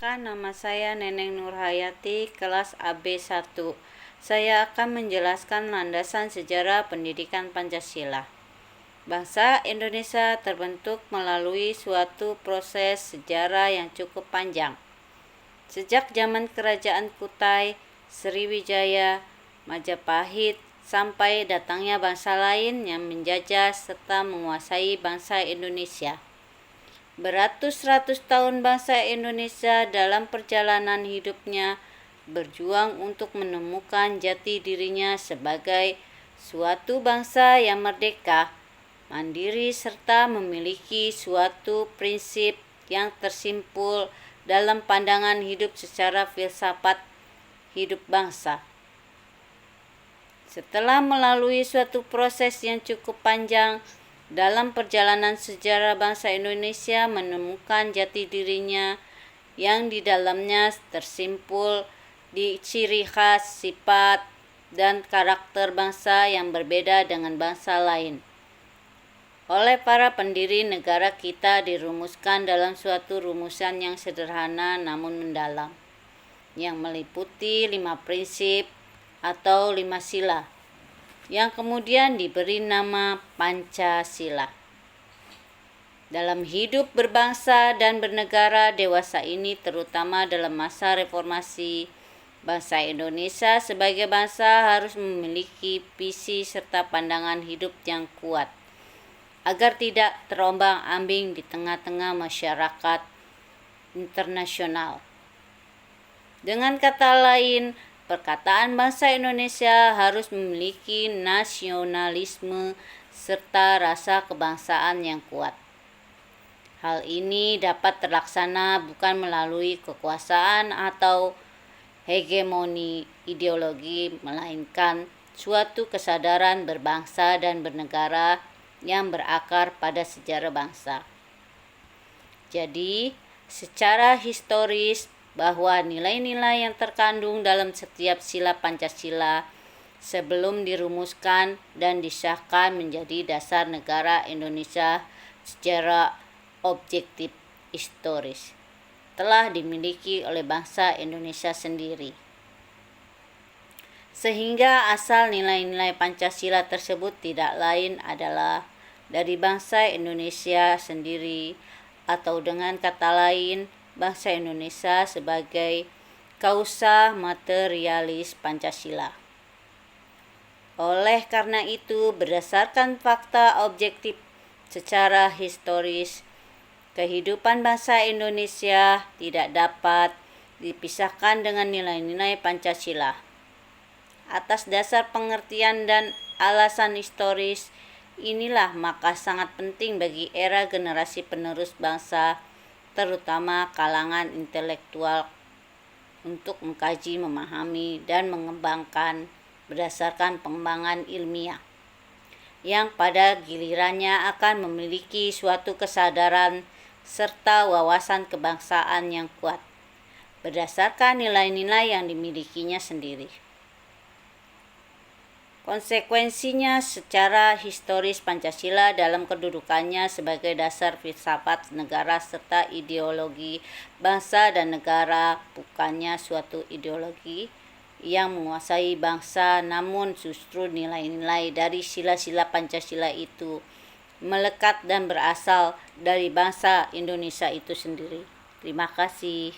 Perkenalkan, nama saya Neneng Nurhayati, kelas AB1. Saya akan menjelaskan landasan sejarah pendidikan Pancasila. Bangsa Indonesia terbentuk melalui suatu proses sejarah yang cukup panjang. Sejak zaman Kerajaan Kutai, Sriwijaya, Majapahit, sampai datangnya bangsa lain yang menjajah serta menguasai bangsa Indonesia. Beratus-ratus tahun bangsa Indonesia dalam perjalanan hidupnya berjuang untuk menemukan jati dirinya sebagai suatu bangsa yang merdeka, mandiri serta memiliki suatu prinsip yang tersimpul dalam pandangan hidup secara filsafat hidup bangsa. Setelah melalui suatu proses yang cukup panjang dalam perjalanan sejarah bangsa Indonesia menemukan jati dirinya yang di dalamnya tersimpul di ciri khas, sifat, dan karakter bangsa yang berbeda dengan bangsa lain. Oleh para pendiri negara kita dirumuskan dalam suatu rumusan yang sederhana namun mendalam, yang meliputi 5 prinsip atau 5 sila, yang kemudian diberi nama Pancasila. Dalam hidup berbangsa dan bernegara dewasa ini, terutama dalam masa reformasi, bangsa Indonesia sebagai bangsa harus memiliki visi serta pandangan hidup yang kuat, agar tidak terombang-ambing di tengah-tengah masyarakat internasional. Dengan kata lain, perkataan bangsa Indonesia harus memiliki nasionalisme serta rasa kebangsaan yang kuat. Hal ini dapat terlaksana bukan melalui kekuasaan atau hegemoni ideologi, melainkan suatu kesadaran berbangsa dan bernegara yang berakar pada sejarah bangsa. Jadi, secara historis, bahwa nilai-nilai yang terkandung dalam setiap sila Pancasila sebelum dirumuskan dan disahkan menjadi dasar negara Indonesia secara objektif historis telah dimiliki oleh bangsa Indonesia sendiri. Sehingga asal nilai-nilai Pancasila tersebut tidak lain adalah dari bangsa Indonesia sendiri, atau dengan kata lain, bangsa Indonesia sebagai kausa materialis Pancasila. Oleh karena itu, berdasarkan fakta objektif secara historis, kehidupan bangsa Indonesia tidak dapat dipisahkan dengan nilai-nilai Pancasila. Atas dasar pengertian dan alasan historis inilah maka sangat penting bagi era generasi penerus bangsa, terutama kalangan intelektual, untuk mengkaji, memahami, dan mengembangkan berdasarkan pengembangan ilmiah, yang pada gilirannya akan memiliki suatu kesadaran serta wawasan kebangsaan yang kuat, berdasarkan nilai-nilai yang dimilikinya sendiri. Konsekuensinya secara historis, Pancasila dalam kedudukannya sebagai dasar filsafat negara serta ideologi bangsa dan negara bukannya suatu ideologi yang menguasai bangsa, namun justru nilai-nilai dari sila-sila Pancasila itu melekat dan berasal dari bangsa Indonesia itu sendiri. Terima kasih.